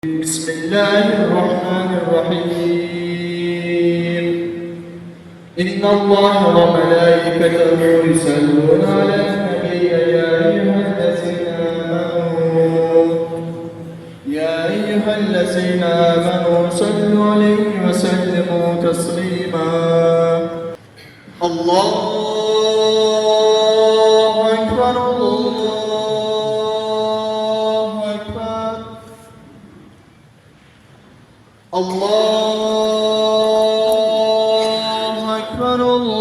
بسم الله الرحمن الرحيم إن الله وملائكته يصلون على النبي يا أيها الذين آمنوا صلوا عليه وسلموا تسليما الله أكبر الله أكبر الله أكبر الله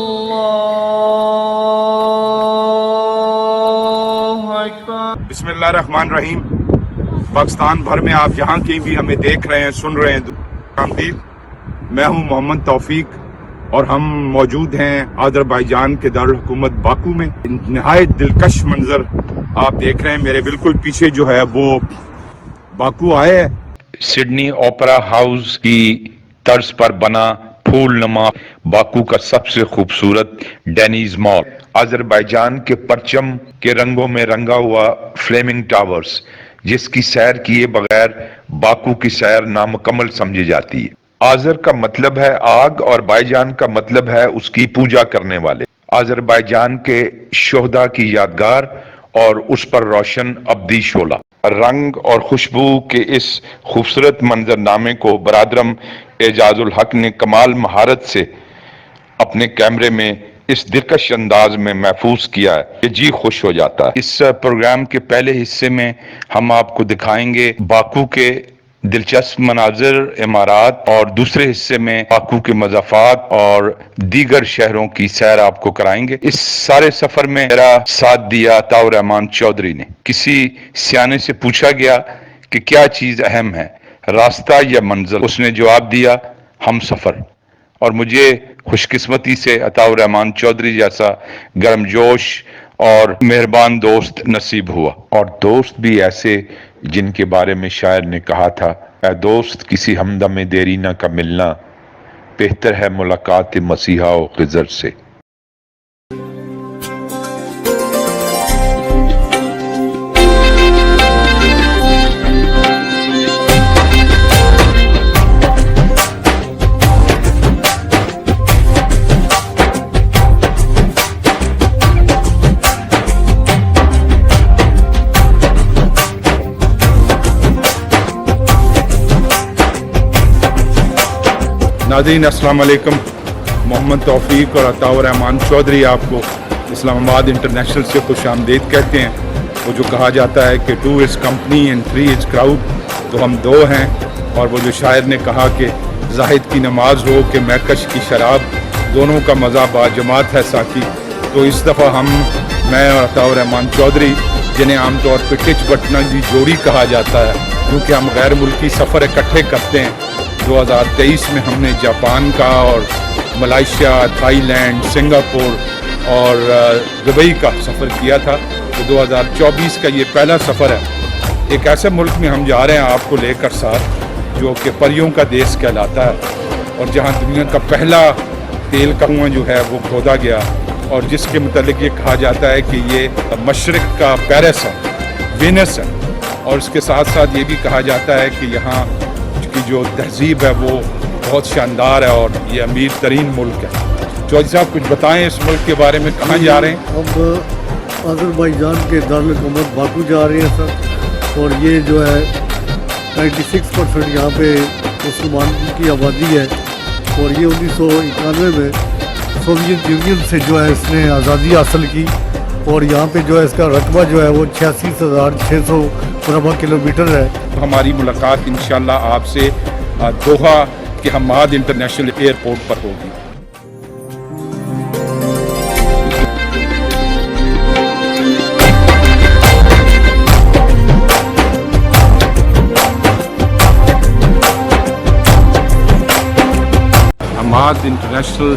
أكبر بسم اللہ الرحمن الرحیم۔ پاکستان بھر میں آپ جہاں کہیں بھی ہمیں دیکھ رہے ہیں، سن رہے ہیں، آمدید۔ میں ہوں محمد توفیق اور ہم موجود ہیں آذربائیجان کے دارالحکومت باکو میں۔ نہایت دلکش منظر آپ دیکھ رہے ہیں، میرے بالکل پیچھے جو ہے وہ باکو آئے ہے۔ سڈنی اوپرا ہاؤس کی طرز پر بنا پھول نما باکو کا سب سے خوبصورت ڈینیز مال، آذربائیجان کے پرچم کے رنگوں میں رنگا ہوا فلیمنگ ٹاورز، جس کی سیر کیے بغیر باکو کی سیر نامکمل سمجھی جاتی ہے۔ آذر کا مطلب ہے آگ اور بائیجان کا مطلب ہے اس کی پوجا کرنے والے۔ آذربائیجان کے شہداء کی یادگار اور اس پر روشن ابدی شعلہ۔ رنگ اور خوشبو کے اس خوبصورت منظر نامے کو برادرم اعجاز الحق نے کمال مہارت سے اپنے کیمرے میں اس دلکش انداز میں محفوظ کیا ہے کہ جی خوش ہو جاتا ہے۔ اس پروگرام کے پہلے حصے میں ہم آپ کو دکھائیں گے باکو کے دلچسپ مناظر، عمارات، اور دوسرے حصے میں باکو کے مضافات اور دیگر شہروں کی سیر آپ کو کرائیں گے۔ اس سارے سفر میں میرا ساتھ دیا عطاء الرحمان چودھری نے۔ کسی سیانے سے پوچھا گیا کہ کیا چیز اہم ہے، راستہ یا منزل؟ اس نے جواب دیا ہم سفر۔ اور مجھے خوش قسمتی سے عطاء الرحمان چودھری جیسا گرم جوش اور مہربان دوست نصیب ہوا، اور دوست بھی ایسے جن کے بارے میں شاعر نے کہا تھا، اے دوست کسی ہمدم دیرینہ کا ملنا، بہتر ہے ملاقات مسیحا و خضر سے۔ ناظرین السلام علیکم، محمد توفیق اور عطاء الرحمان چودھری آپ کو اسلام آباد انٹرنیشنل سے خوش آمدید کہتے ہیں۔ وہ جو کہا جاتا ہے کہ 2 is company and 3 is crowd، تو ہم 2 ہیں، اور وہ جو شاعر نے کہا کہ زاہد کی نماز ہو کہ میکش کی شراب، دونوں کا مزہ باجماعت ہے ساقی۔ تو اس دفعہ میں اور عطاء الرحمان چودھری، جنہیں عام طور پہ ٹچ بٹنا کی جوڑی کہا جاتا ہے کیونکہ ہم غیر ملکی سفر اکٹھے کرتے ہیں، 2023 میں ہم نے جاپان کا اور ملائیشیا، تھائی لینڈ، سنگاپور اور دبئی کا سفر کیا تھا۔ تو 2024 کا یہ پہلا سفر ہے۔ ایک ایسے ملک میں ہم جا رہے ہیں آپ کو لے کر ساتھ، جو کہ پریوں کا دیس کہلاتا ہے، اور جہاں دنیا کا پہلا تیل کا کنواں جو ہے وہ کھودا گیا، اور جس کے متعلق یہ کہا جاتا ہے کہ یہ مشرق کا پیرس ہے، وینس ہے، اور اس کے ساتھ ساتھ یہ بھی کہا جاتا ہے کہ یہاں کی جو تہذیب ہے وہ بہت شاندار ہے، اور یہ امیر ترین ملک ہے۔ چودھری صاحب کچھ بتائیں اس ملک کے بارے میں، کہاں جا رہے ہیں؟ اب آذربائیجان کے دارالحکومت باکو جا رہے ہیں سر، اور یہ جو ہے 96% یہاں پہ مسلمان کی آبادی ہے، اور یہ 1991 میں سوویت یونین سے جو ہے اس نے آزادی حاصل کی، اور یہاں پہ جو ہے اس کا رقبہ جو ہے وہ 86,600 مربع کلومیٹر ہے۔ ہماری ملاقات انشاءاللہ آپ سے دوحہ کے حماد انٹرنیشنل ایئرپورٹ پر ہوگی۔ Hammad international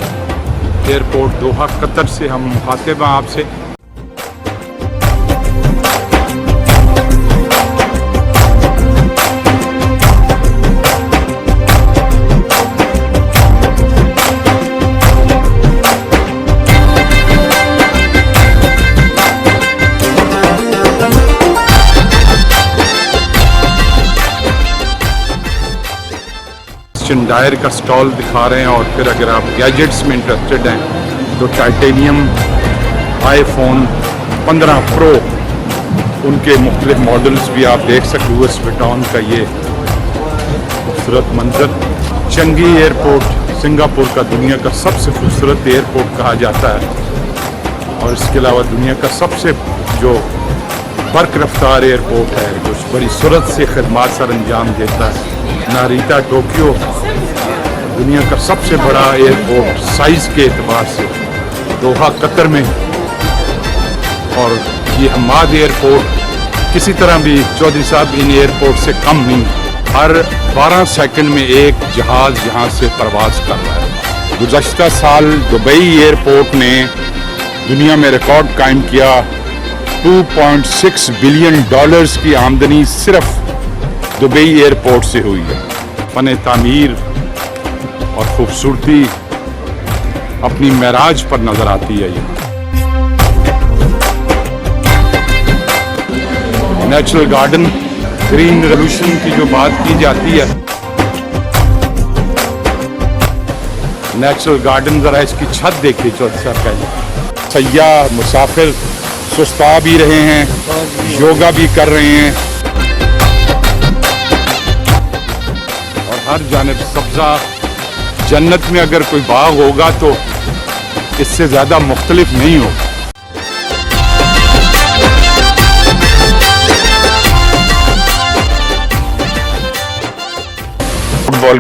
airport Doha Qatar سے ہم مخاطب ہیں آپ سے۔ क्रिश्चियन डायर का स्टॉल दिखा रहे हैं और फिर अगर आप गैजेट्स में इंटरेस्टेड हैं तो टाइटेनियम आईफोन 15 प्रो उनके मुख्तलिफ मॉडल्स भी आप देख सकते हो। लुइस विटॉन का ये खूबसूरत मंजर। चंगी एयरपोर्ट सिंगापुर का दुनिया का सबसे खूबसूरत एयरपोर्ट कहा जाता है और इसके अलावा दुनिया का सबसे जो बर्क रफ्तार एयरपोर्ट है जो बड़ी सूरत से खदमात सर अंजाम देता है। नारिता टोक्यो दुनिया का सबसे बड़ा एयरपोर्ट साइज़ के एतबार से, दोहा कतर में, और ये हमाद एयरपोर्ट किसी तरह भी चौधरी साहब इन एयरपोर्ट से कम नहीं। हर 12 सेकंड में एक जहाज़ यहाँ से परवाज़ कर रहा है। गुज़श्ता साल दुबई एयरपोर्ट ने दुनिया में रिकॉर्ड कायम किया। 2.6 बिलियन डॉलर्स की आमदनी सिर्फ दुबई एयरपोर्ट से हुई है। फन तामीर और खूबसूरती अपनी महराज पर नजर आती है। यहाँ नेचुरल गार्डन, ग्रीन रेवोल्यूशन की जो बात की जाती है, नेचुरल गार्डन जरा इसकी छत देखिए चौधरी साहब का। सयाह मुसाफिर सुस्ता भी रहे हैं, योगा भी कर रहे हैं और हर जानिब सब्जा। जन्नत में अगर कोई बाग होगा तो इससे ज़्यादा मुख्तलिफ नहीं होगा। फुटबॉल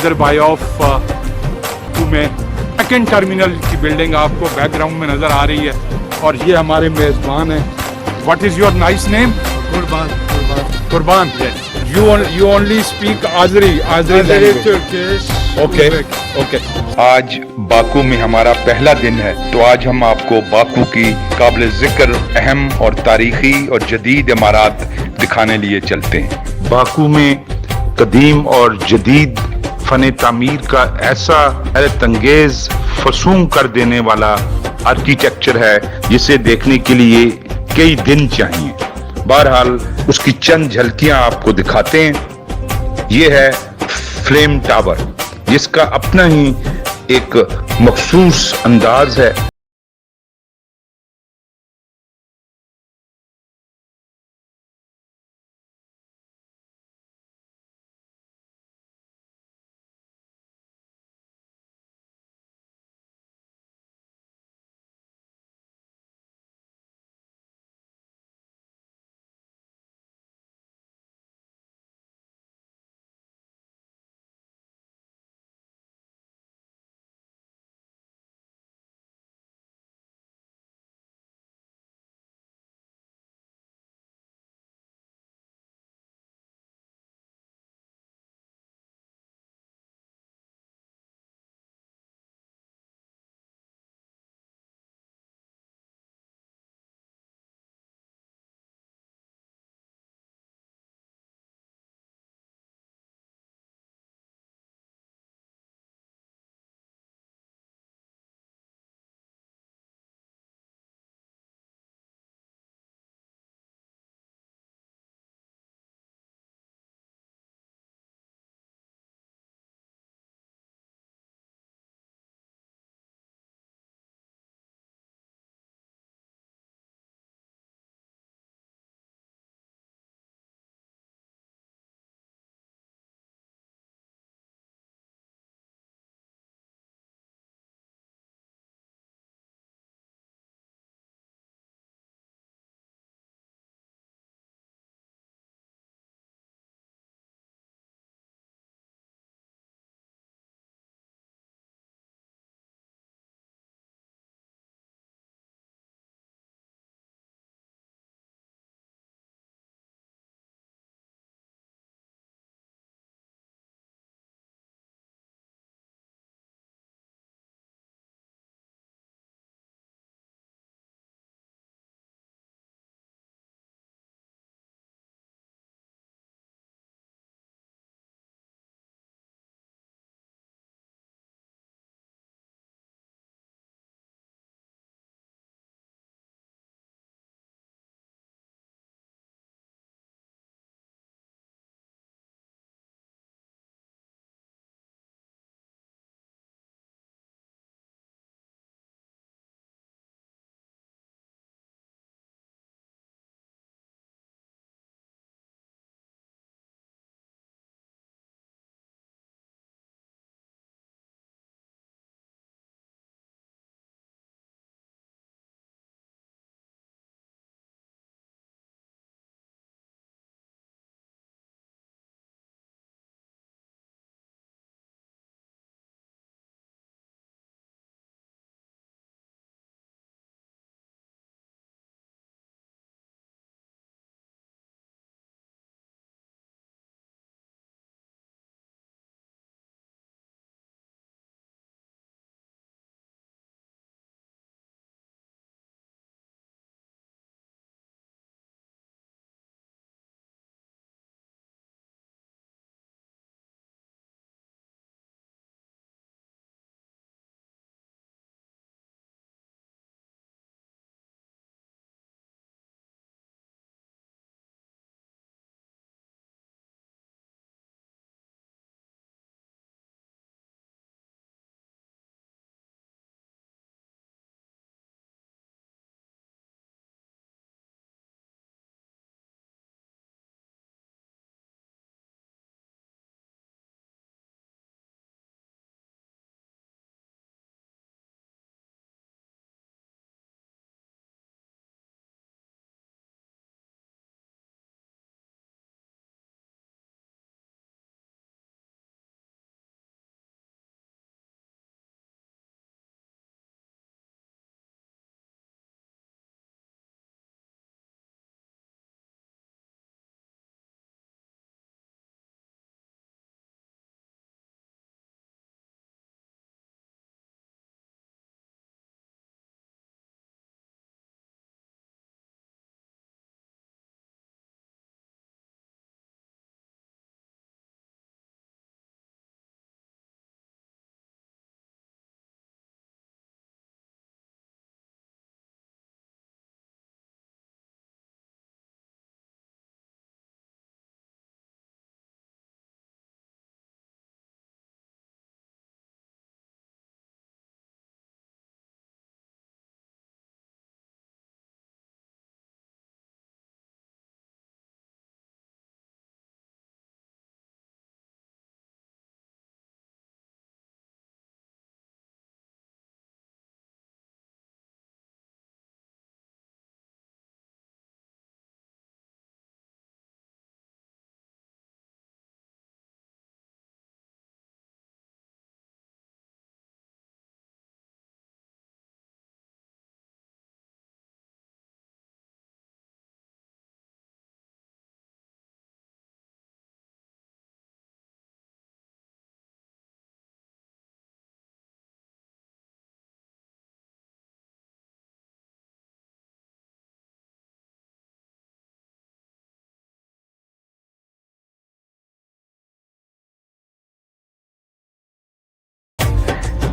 बाय ऑफ में सेकेंड टर्मिनल की बिल्डिंग आपको बैकग्राउंड में नजर आ रही है और ये हमारे मेजबान हैं. What is your nice name? कुर्बान. You only speak Azeri language. Turkish. Okay. आज बाकू में हमारा पहला दिन है, तो आज हम आपको बाकू की काबिल जिक्र अहम और तारीखी और जदीद इमारत दिखाने लिए चलते हैं. बाकू में कदीम और जदीद फन तामीर का ऐसा हैरत अंगेज फसूम कर देने वाला आर्किटेक्चर है जिसे देखने के लिए कई दिन चाहिए. बहरहाल उसकी चंद झलकियां आपको दिखाते हैं. ये है फ्लेम टावर, जिसका अपना ही एक मखसूस अंदाज है.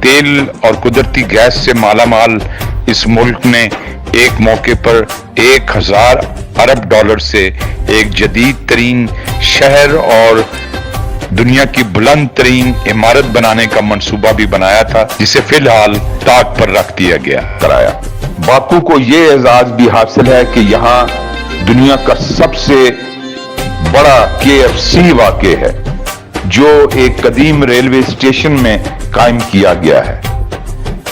तेल और कुदरती गैस से मालामाल इस मुल्क ने एक मौके पर 1000 अरब डॉलर से एक जदीद तरीन शहर और दुनिया की बुलंद तरीन इमारत बनाने का मंसूबा भी बनाया था, जिसे फिलहाल ताक पर रख दिया गया कराया। बाकू को ये एजाज भी हासिल है कि यहाँ दुनिया का सबसे बड़ा KFC वाक़ है, जो एक कदीम रेलवे स्टेशन में कायम किया गया है।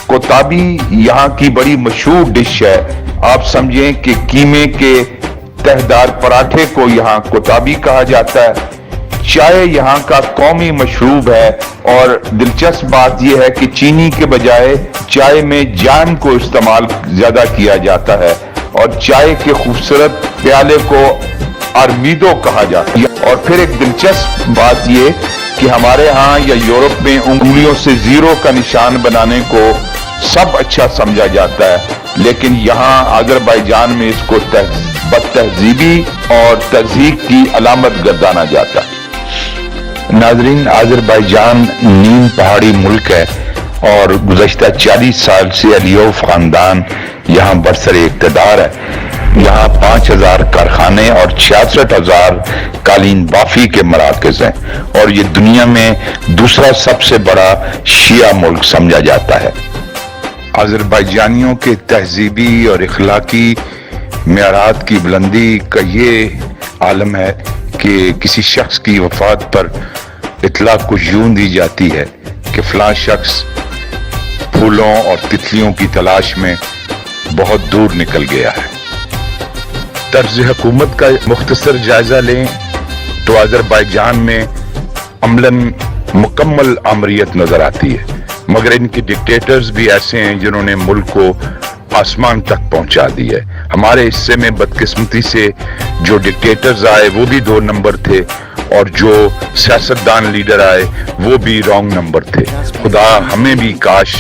कोताबी यहाँ की बड़ी मशहूर डिश है। आप समझें कि कीमे के तहदार पराठे को यहाँ कोताबी कहा जाता है। चाय यहाँ का कौमी मशरूब है और दिलचस्प बात यह है कि चीनी के बजाय चाय में जाम को इस्तेमाल ज्यादा किया जाता है और चाय के खूबसूरत प्याले को अरमीदो कहा जाता है। और फिर एक दिलचस्प बात यह कि हमारे यहाँ या यूरोप में उंगलियों से जीरो का निशान बनाने को सब अच्छा समझा जाता है, लेकिन यहाँ अजरबैजान में इसको बदतहजीबी और तज़हीक की अलामत गर्दाना जाता है। नाजरीन, अजरबैजान नीम पहाड़ी मुल्क है और गुज़श्ता 40 साल से अलियोव खानदान यहाँ बरसर इक़्तिदार है। यहाँ 5000 कारखाने और 66,000 कालीन बाफी के मराकज़ हैं और ये दुनिया में दूसरा सबसे बड़ा शिया मुल्क समझा जाता है। अजरबैजानियों के तहजीबी और इखलाकी मेयारात की बुलंदी का ये आलम है कि किसी शख्स की वफात पर इतला कुछ यूं दी जाती है कि फलां शख्स फूलों और तितलियों की तलाश में बहुत दूर निकल गया है। तर्ज हुकूमत का मुख्तसर जायजा लें तो अजरबैजान में अमलन मुकम्मल आमरीत नजर आती है, मगर इनके डिक्टेटर्स भी ऐसे हैं जिन्होंने मुल्क को आसमान तक पहुंचा दी है। हमारे हिस्से में बदकिस्मती से जो डिक्टेटर्स आए वो भी 2 नंबर थे और जो सियासतदान लीडर आए वो भी रॉन्ग नंबर थे। खुदा हमें भी काश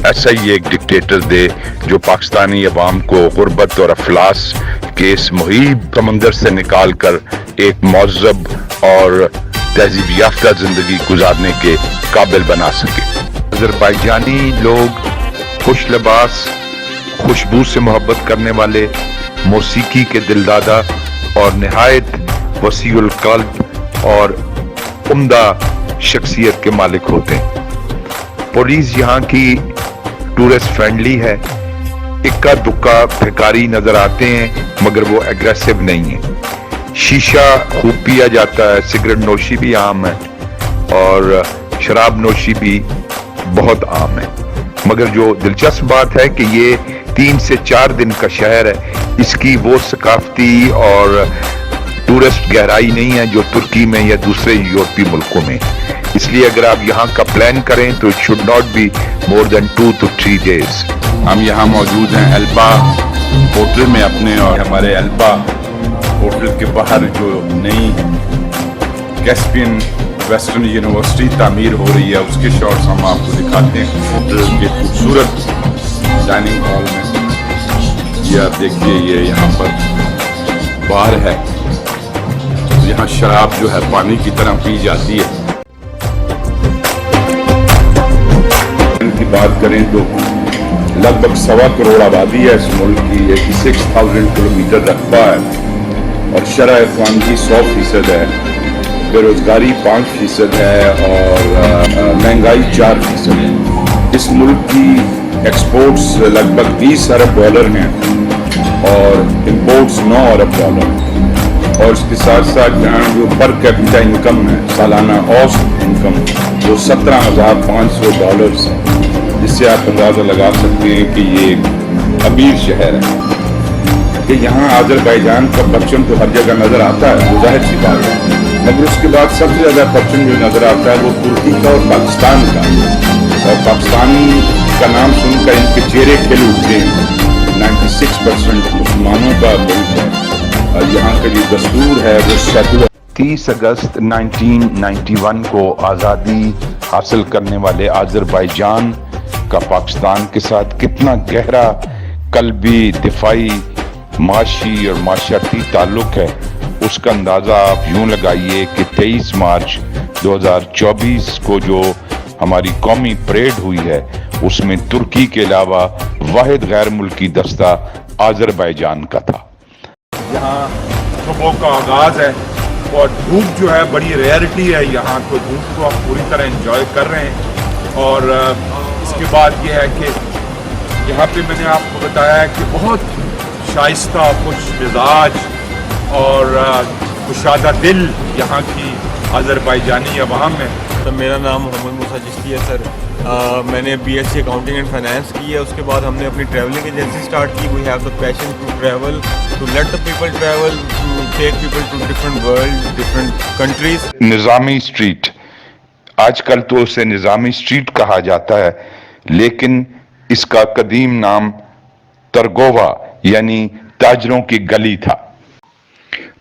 ऐसा ही एक डिक्टेटर दे जो पाकिस्तानी अवाम को गुर्बत और अफलास के इस मुहीब समंदर से निकाल कर एक मौजब और तहजीब याफ्ता जिंदगी गुजारने के काबिल बना सके। अजरबैजानी लोग खुश लिबास, खुशबू से मोहब्बत करने वाले, मौसीकी के दिलदादा और निहायत वसीउल कल्ब और उम्दा शख्सियत के मालिक होते हैं। पुलिस यहाँ की टूरिस्ट फ्रेंडली है। इक्का दुक्का भिखारी नजर आते हैं मगर वो एग्रेसिव नहीं है। शीशा खूब पिया जाता है, सिगरेट नोशी भी आम है और शराब नोशी भी बहुत आम है। मगर जो दिलचस्प बात है कि ये 3 से 4 दिन का शहर है, इसकी वो सकाफती और टूरिस्ट गहराई नहीं है जो तुर्की में या दूसरे यूरोपीय मुल्कों में। इसलिए अगर आप यहाँ का प्लान करें तो it should not be more than 2 to 3 days। हम यहाँ मौजूद हैं एल्बा होटल में अपने, और हमारे एल्बा होटल के बाहर जो नई कैस्पियन वेस्टर्न यूनिवर्सिटी तामीर हो रही है उसके शॉट्स हम आपको दिखाते हैं होटल के खूबसूरत डाइनिंग हॉल में। ये आप देखिए, ये यहाँ पर बार है, यहाँ शराब जो है पानी की तरह पी जाती है। की बात करें तो लगभग 1.25 करोड़ आबादी है इस मुल्क की, 86,000 किलोमीटर रकबा है और शरह ख़वानगी 100% है, बेरोजगारी 5% है और महंगाई 4% है। इस मुल्क की एक्सपोर्ट्स लगभग 20 अरब डॉलर हैं और इंपोर्ट्स 9 अरब डॉलर, और इसके साथ साथ यहाँ जो पर कैपिटा इनकम है, सालाना औसत इनकम, वो $17,500 है, जिससे आप अंदाज़ा लगा सकते हैं कि ये अमीर शहर है। कि यहाँ अजरबैजान का परचम तो हर जगह नज़र आता है, वो जाहिर सी बात है, मगर उसके बाद सबसे ज़्यादा परचम जो नज़र आता है वो तुर्की का और पाकिस्तान का, और पाकिस्तान का नाम सुनकर इनके चेहरे खिल उठते हैं। 96% मुसलमानों का मुल्क है और यहाँ का जो दस्तूर है वो सेकुलर। 30 अगस्त 1991 को आज़ादी हासिल करने वाले अजरबैजान का पाकिस्तान के साथ कितना गहरा कल्बी, दिफाई, माशी और माशरती ताल्लुक है, उसका अंदाज़ा आप यूं लगाइए कि 23 मार्च 2024 को जो हमारी कौमी परेड हुई है उसमें तुर्की के अलावा वाहिद गैर मुल्की दस्ता आज़रबाईजान का था। यहाँ सुबह का आगाज है और धूप जो है बड़ी रेयरिटी है यहाँ, तो धूप को हम पूरी तरह एंजॉय कर रहे हैं। और इसके बाद ये है कि यहाँ पे मैंने आपको बताया है कि बहुत शाइस्ता, खुश मिजाज और कुशादा दिल यहाँ की आज़रबाईजानी अवाम है। तो मेरा नाम मोहम्मद मूसा चिश्ती है सर। मैंने BSc अकाउंटिंग एंड फाइनेंस की है। उसके बाद हमने अपनी ट्रैवलिंग एजेंसी स्टार्ट की। We have the passion to travel, to let the people travel, to take people to different world, different countries. Nizami street, आजकल तो उसे निज़ामी स्ट्रीट कहा जाता है, लेकिन इसका कदीम नाम तरगोवा यानी ताजरों की गली था।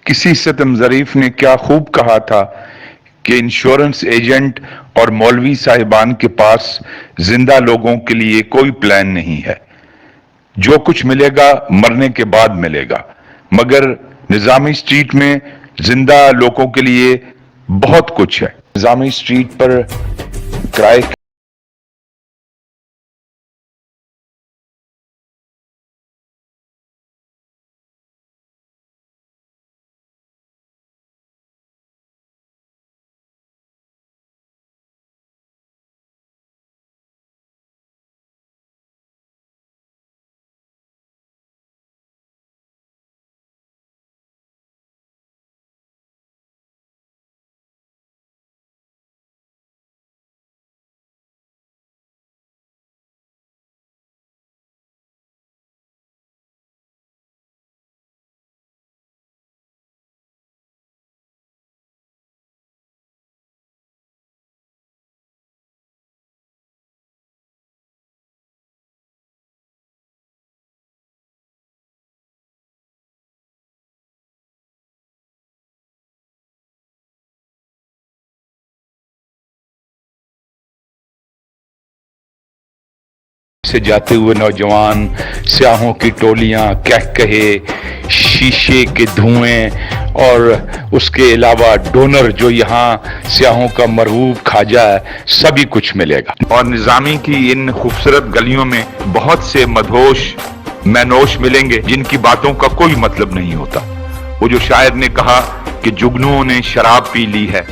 किसी सितम ज़रीफ ने क्या खूब कहा था कि इंश्योरेंस एजेंट और मौलवी साहिबान के पास जिंदा लोगों के लिए कोई प्लान नहीं है। जो कुछ मिलेगा मरने के बाद मिलेगा, मगर निज़ामी स्ट्रीट में जिंदा लोगों के लिए बहुत कुछ है। निज़ामी स्ट्रीट पर किराए से जाते हुए नौजवान, स्याहों की टोलियां, कह कहे, शीशे के धुएं और उसके अलावा डोनर जो यहाँ स्याहों का मरहूब खाजा है, सभी कुछ मिलेगा। और निज़ामी की इन खूबसूरत गलियों में बहुत से मदहोश मैनोश मिलेंगे जिनकी बातों का कोई मतलब नहीं होता। वो जो शायर ने कहा कि जुगनुओं ने शराब पी ली है,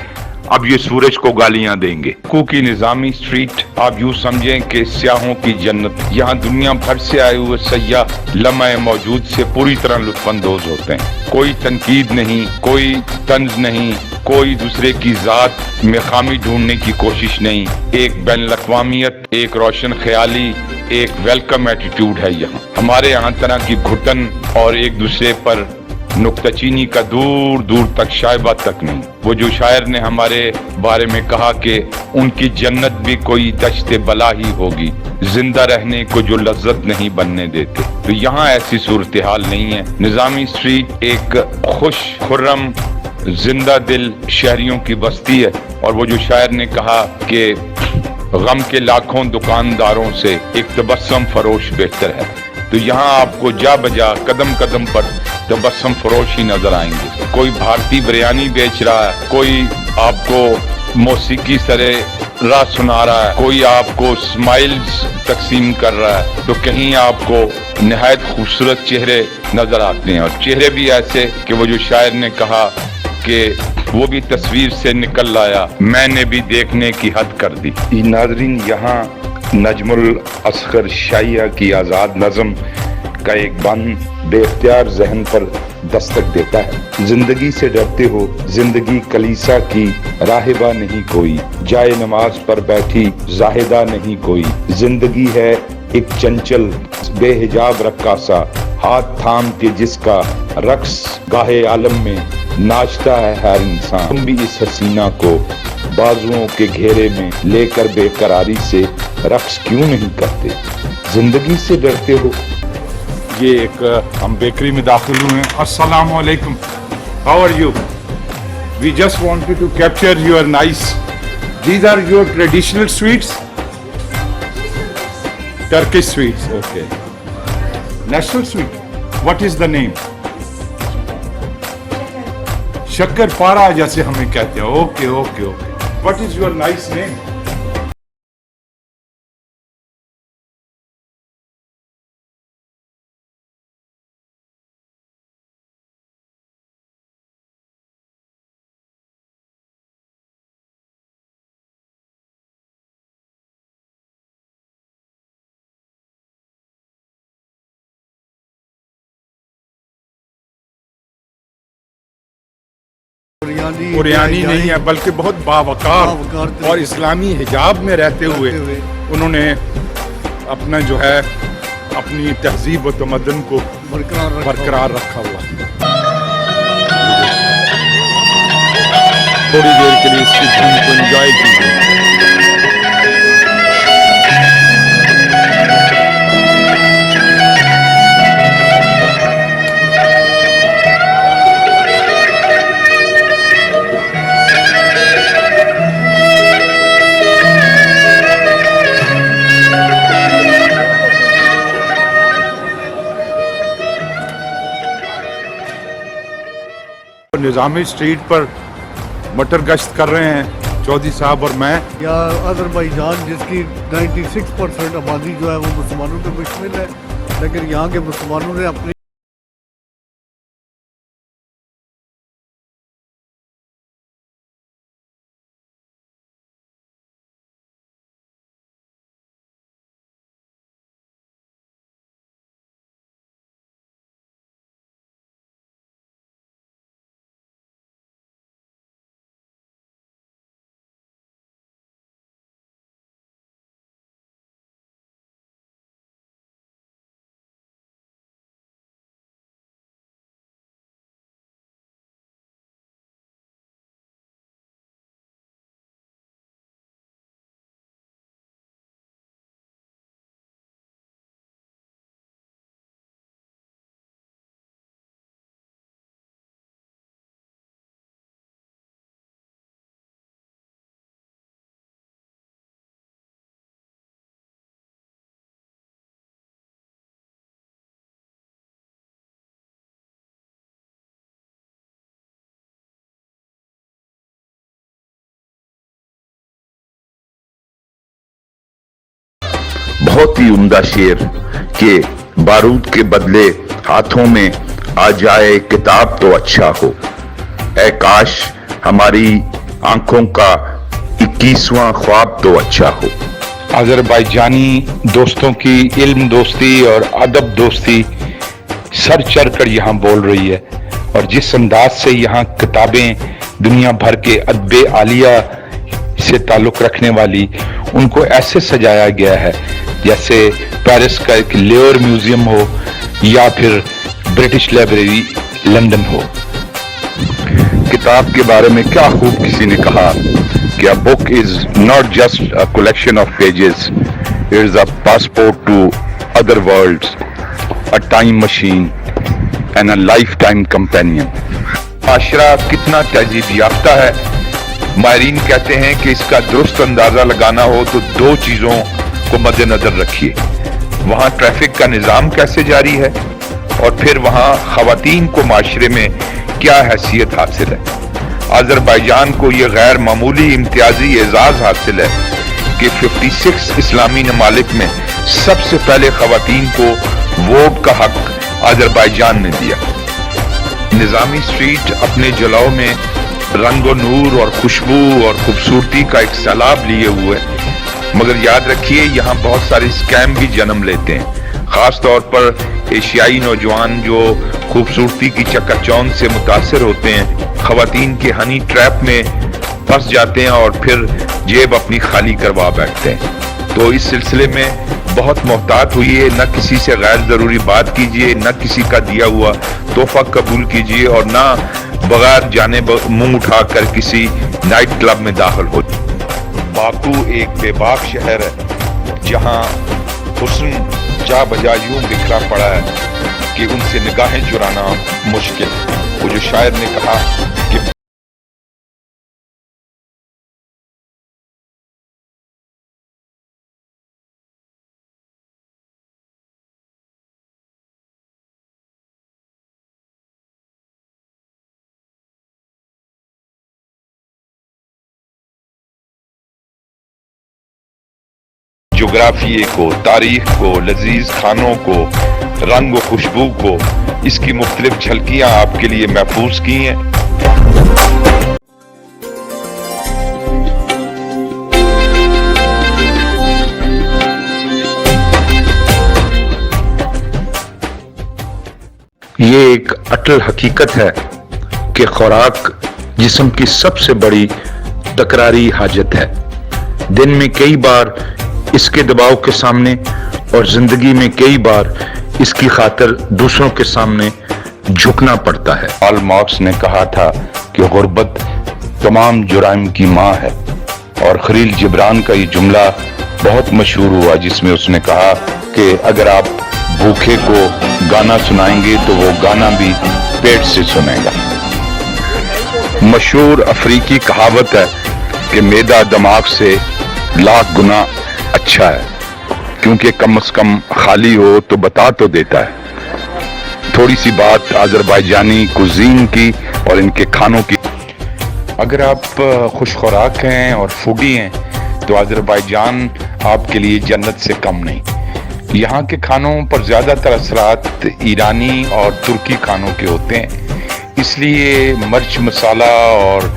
अब ये सूरज को गालियां देंगे। की निज़ामी स्ट्रीट आप यूं समझें कि स्याहों की जन्नत। यहाँ दुनिया भर से आए हुए सयाह लम्हे मौजूद से पूरी तरह लुत्फानंदोज होते हैं। कोई तनकीद नहीं, कोई तंज नहीं, कोई दूसरे की जात में खामी ढूंढने की कोशिश नहीं। एक बैनुल-अक़वामियत, एक रोशन ख्याली, एक वेलकम एटीट्यूड है यहाँ। हमारे यहाँ तरह की घुटन और एक दूसरे पर नुक्ताचीनी का दूर दूर तक शायबा तक नहीं। वो जो शायर ने हमारे बारे में कहा कि उनकी जन्नत भी कोई दश्ते बला ही होगी, जिंदा रहने को जो लज्जत नहीं बनने देते। तो यहाँ ऐसी सूरत हाल नहीं है। निज़ामी स्ट्रीट एक खुश खुर्रम जिंदा दिल शहरियों की बस्ती है। और वो जो शायर ने कहा कि गम के लाखों दुकानदारों से एक तबस्सुम फरोश बेहतर है। तो यहाँ आपको जा बजा कदम कदम पर तबस्सुम फरोश ही नजर आएंगे। कोई भारतीय बिरयानी बेच रहा है, कोई आपको मौसीकी सरे राह सुना रहा है, कोई आपको स्माइल्स तकसीम कर रहा है, तो कहीं आपको निहायत खूबसूरत चेहरे नजर आते हैं। और चेहरे भी ऐसे कि वो जो शायर ने कहा कि वो भी तस्वीर से निकल आया, मैंने भी देखने की हद कर दी। नाज़रीन, यहाँ नजमुल असगर शाइया की आज़ाद नज़म का एक बंद बेख्तियार जहन पर दस्तक देता है। जिंदगी से डरते हो, जिंदगी कलीसा की राहिबा नहीं कोई, जाए नमाज पर बैठी जाहिदा नहीं कोई। जिंदगी है एक चंचल बेहिजाब रक्कासा, हाथ थाम के जिसका रक्स गाहे आलम में नाचता है हर इंसान। तुम भी इस हसीना को बाजुओं के घेरे में लेकर बेकरारी से रक्स क्यों नहीं करते? जिंदगी से डरते हो। ये एक हम बेकरी में दाखिल हुए हैं। अस्सलामु अलैकुम, how are you? We just wanted to capture your nice, these are your traditional sweets, Turkish sweets, okay. National sweet, what is the name? शक्कर पारा जैसे हमें कहते हैं। Okay okay okay, what is your nice name? कुरियानी नहीं है बल्कि बहुत बावकार और इस्लामी हिजाब में रहते हुए उन्होंने अपना जो है अपनी तहजीब व तमद्दुन को बरकरार रखा हुआ। थोड़ी देर के लिए इसकी धुन को एंजॉय कीजिए। निज़ामी स्ट्रीट पर मटर गश्त कर रहे हैं चौधरी साहब और मैं। या अज़रबैजान जिसकी 96% आबादी जो है वो मुसलमानों पे मुश्तमिल है, लेकिन यहाँ के मुसलमानों ने अपनी बहुत ही उम्दा शेर कि बारूद के बदले हाथों में आ जाए किताब तो अच्छा हो, ऐ काश हमारी आंखों का 21वां ख्वाब तो अच्छा हो। अजरबैजानी दोस्तों की इल्म दोस्ती और अदब दोस्ती सर चढ़ कर यहाँ बोल रही है और जिस अंदाज से यहाँ किताबें दुनिया भर के अदब आलिया से ताल्लुक रखने वाली उनको ऐसे सजाया गया है जैसे पेरिस का एक लेयर म्यूजियम हो या फिर ब्रिटिश लाइब्रेरी लंदन हो। किताब के बारे में क्या खूब किसी ने कहा कि a book is not just a collection of pages, it is a passport to other worlds, a time machine and a lifetime companion। माशरा कितना तहजीब याफ्ता है। माहिरीन कहते हैं कि इसका दुरुस्त अंदाजा लगाना हो तो दो चीजों को मद्देनजर रखिए, वहां ट्रैफिक का निजाम कैसे जारी है और फिर वहां खवातीन को माशरे में क्या हैसियत हासिल है। अजरबैजान को यह गैर मामूली इम्तियाजी एजाज हासिल है कि 56 इस्लामी ममालिक में सबसे पहले खवातीन को वोट का हक अजरबैजान ने दिया। निजामी स्ट्रीट अपने जलाओ में रंगो नूर और खुशबू और खूबसूरती का एक सैलाब लिए हुए, मगर याद रखिए यहाँ बहुत सारे स्कैम भी जन्म लेते हैं, खास तौर पर एशियाई नौजवान जो खूबसूरती की चकाचौंध से मुतासिर होते हैं, खवातीन के हनी ट्रैप में फंस जाते हैं और फिर जेब अपनी खाली करवा बैठते हैं। तो इस सिलसिले में बहुत मोहतात हुई, न किसी से गैर जरूरी बात कीजिए, न किसी का दिया हुआ तोहफा कबूल कीजिए और न बगैर जाने मुंह उठाकर किसी नाइट क्लब में दाखिल हो। बाकू एक बेबाक शहर है जहां हुस्न जा बजा यूं बिखरा पड़ा है कि उनसे निगाहें चुराना मुश्किल। वो जो शायर ने कहा कि जोग्राफिये को, तारीख को, लजीज खानों को, रंग व खुशबू को, इसकी मुख्तलिफ झलकियां आपके लिए महफूज की हैं। ये एक अटल हकीकत है कि खुराक जिस्म की सबसे बड़ी तकरारी हाजत है। दिन में कई बार इसके दबाव के सामने और जिंदगी में कई बार इसकी खातिर दूसरों के सामने झुकना पड़ता है। कार्ल मार्क्स ने कहा था कि गुर्बत तमाम जुराइम की माँ है, और खलील जिब्रान का ये जुमला बहुत मशहूर हुआ जिसमें उसने कहा कि अगर आप भूखे को गाना सुनाएंगे तो वो गाना भी पेट से सुनेगा। मशहूर अफ्रीकी कहावत है कि मैदा दिमाग से लाख गुना अच्छा है, क्योंकि कम से कम खाली हो तो बता तो देता है। थोड़ी सी बात अज़रबैजानी कुज़ीन की और इनके खानों की। अगर आप खुश खुराक हैं और फूडी हैं तो अज़रबैजान आपके लिए जन्नत से कम नहीं। यहाँ के खानों पर ज़्यादातर असरात ईरानी और तुर्की खानों के होते हैं, इसलिए मिर्च मसाला और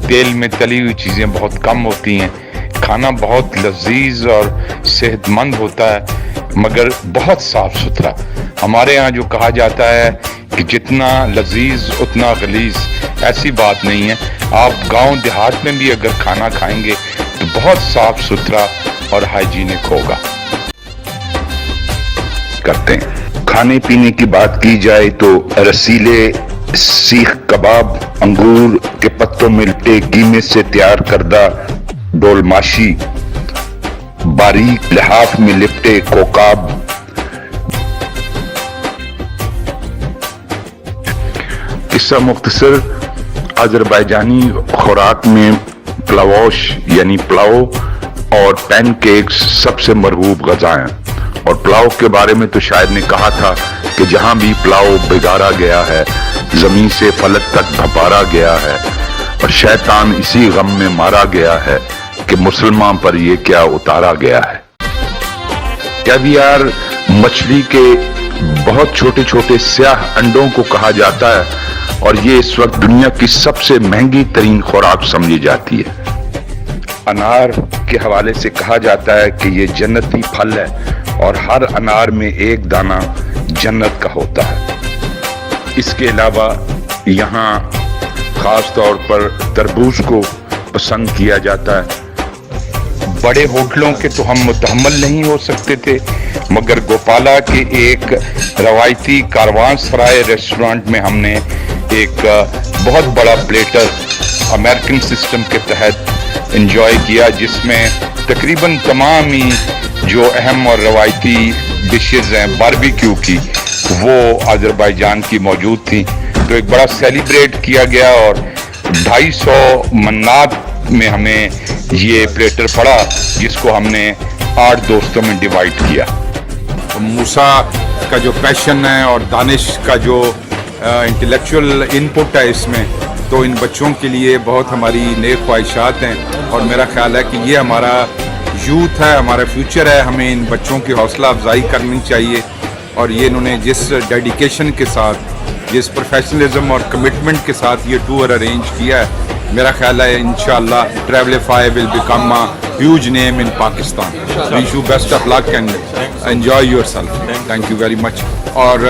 तेल में तली हुई चीज़ें बहुत कम होती हैं। खाना बहुत लजीज और सेहतमंद होता है, मगर बहुत साफ सुथरा। हमारे यहाँ जो कहा जाता है कि जितना लजीज उतना गलीज, ऐसी बात नहीं है। आप गांव देहात में भी अगर खाना खाएंगे तो बहुत साफ सुथरा और हाइजीनिक होगा। करते हैं खाने पीने की बात की जाए तो रसीले सीख कबाब, अंगूर के पत्तों में लिपटे कीमे से तैयार करदा डोलमाशी, बारीक लिहाफ में लिपटे कोकाब, किस्सा मुख्तसर अज़रबैजानी खुराक में प्लावोश यानी पुलाव और पैनकेक्स सबसे मरहूब ग़ज़ा हैं। और पुलाव के बारे में तो शायर ने कहा था कि जहां भी पुलाव बिगाड़ा गया है, जमीन से फलक तक भपारा गया है, और शैतान इसी गम में मारा गया है कि मुसलमान पर ये क्या उतारा गया है। कैवियार मछली के बहुत छोटे छोटे स्याह अंडों को कहा जाता है, और ये इस वक्त दुनिया की सबसे महंगी तरीन खुराक समझी जाती है। अनार के हवाले से कहा जाता है कि ये जन्नती फल है, और हर अनार में एक दाना जन्नत का होता है। इसके अलावा यहाँ खास तौर पर तरबूज को पसंद किया जाता है। बड़े होटलों के तो हम मुतहम्मल नहीं हो सकते थे, मगर गोपाला के एक रवायती कारवान सराय रेस्टोरेंट में हमने एक बहुत बड़ा प्लेटर अमेरिकन सिस्टम के तहत एंजॉय किया, जिसमें तकरीबन तमाम ही जो अहम और रवायती डिशेस हैं बारबेक्यू की, वो अज़रबैजान की मौजूद थी। तो एक बड़ा सेलिब्रेट किया गया, और 250 मन्नात में हमें ये प्लेटर पड़ा, जिसको हमने 8 दोस्तों में डिवाइड किया। मूसा का जो पैशन है और दानिश का जो इंटेलेक्चुअल इनपुट है इसमें, तो इन बच्चों के लिए बहुत हमारी नेक ख्वाहिशात हैं, और मेरा ख्याल है कि ये हमारा यूथ है, हमारा फ्यूचर है। हमें इन बच्चों की हौसला अफजाई करनी चाहिए, और ये इन्होंने जिस डेडिकेशन के साथ, जिस प्रोफेशनलिज्म और कमिटमेंट के साथ ये टूर अरेंज किया है, मेरा ख्याल है इंशाल्लाह Travelify will become a huge name in Pakistan. Wish you best of luck and enjoy yourself. Thank you very much. और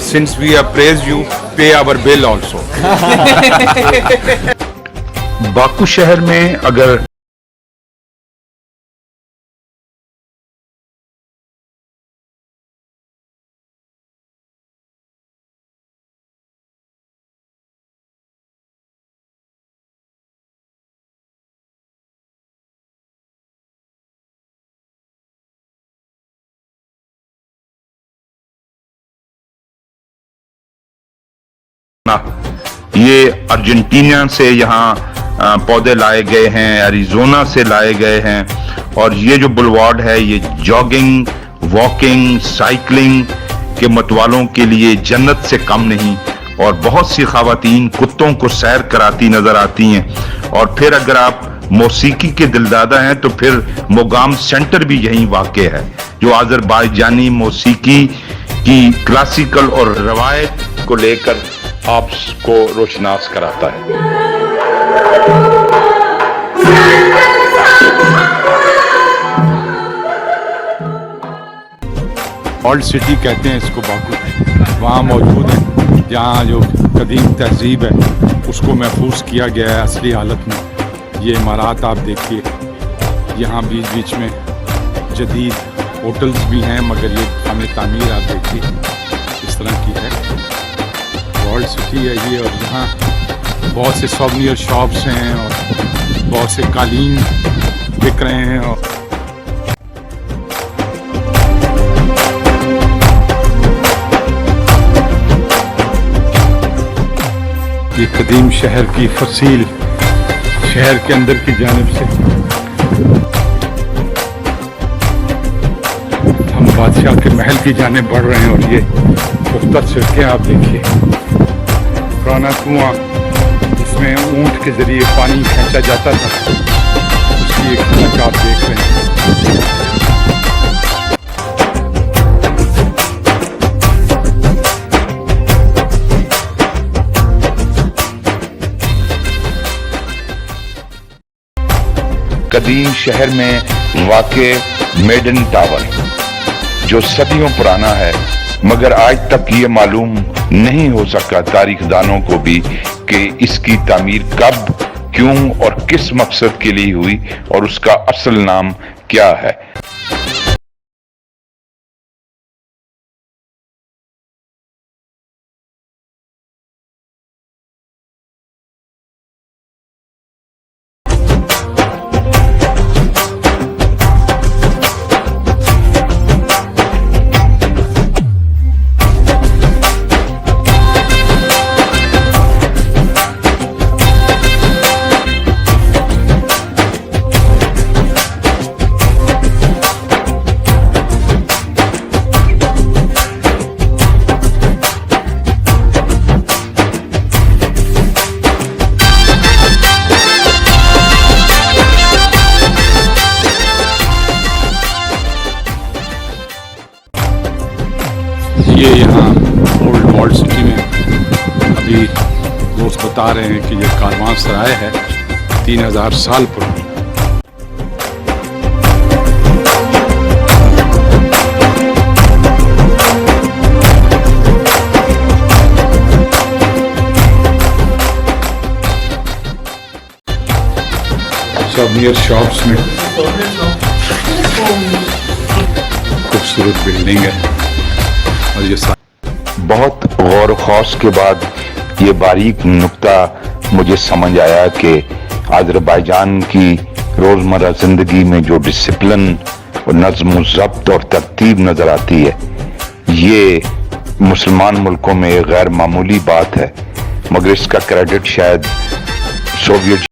since we have praised you, pay our bill also. Baku शहर में अगर ये अर्जेंटीना से यहाँ पौधे लाए गए हैं, एरिज़ोना से लाए गए हैं, और ये जो बुलवार्ड है ये जॉगिंग, वॉकिंग, साइकिलिंग के मतवालों के लिए जन्नत से कम नहीं। और बहुत सी ख़वातीन कुत्तों को सैर कराती नजर आती हैं। और फिर अगर आप मौसीकी के दिलदादा हैं तो फिर मोगाम सेंटर भी यहीं वाक़ है, जो अज़रबैजानी मौसीकी की क्लासिकल और रवायत को लेकर आपको रोशनास कराता है। ओल्ड सिटी कहते हैं इसको बाकू, वहाँ मौजूद है जहाँ जो कदीम तहजीब है उसको महफूज किया गया है असली हालत में। ये इमारत आप देखिए, यहाँ बीच बीच में जदीद होटल्स भी हैं, मगर ये खाने तामीर आप देखिए इस तरह की है। वर्ल्ड सिटी है ये, और यहाँ बहुत से सॉवनियर शॉप्स हैं और बहुत से कालीन बिक रहे हैं। और ये कदीम शहर की फसील शहर के अंदर की जानिब से हम बादशाह के महल की जानिब बढ़ रहे हैं। और ये पुख्ता सड़कें आप देखिए, पुराना कुआं जिसमें ऊंट के जरिए पानी खींचा जाता था, उसकी एक झलक आप देख रहे हैं। कदीम शहर में वाक़े मेडन टावर जो सदियों पुराना है, मगर आज तक ये मालूम नहीं हो सका तारीखदानों को भी कि इसकी तामीर कब, क्यों और किस मकसद के लिए हुई और उसका असल नाम क्या है। ये यहाँ ओल्ड वर्ल्ड सिटी में अभी दोस्त बता रहे हैं कि ये कारवां सराय है 3000 साल पुरानी। सॉवनियर शॉप्स में खूबसूरत बिल्डिंग है। और ये बहुत गौर खौस के बाद ये बारीक नुक्ता मुझे समझ आया कि आज़रबाईजान की रोज़मर्रा ज़िंदगी में जो डिसिप्लिन और नज़्म ज़ब्त और तरतीब नज़र आती है, ये मुसलमान मुल्कों में एक गैर मामूली बात है, मगर इसका क्रेडिट शायद सोवियत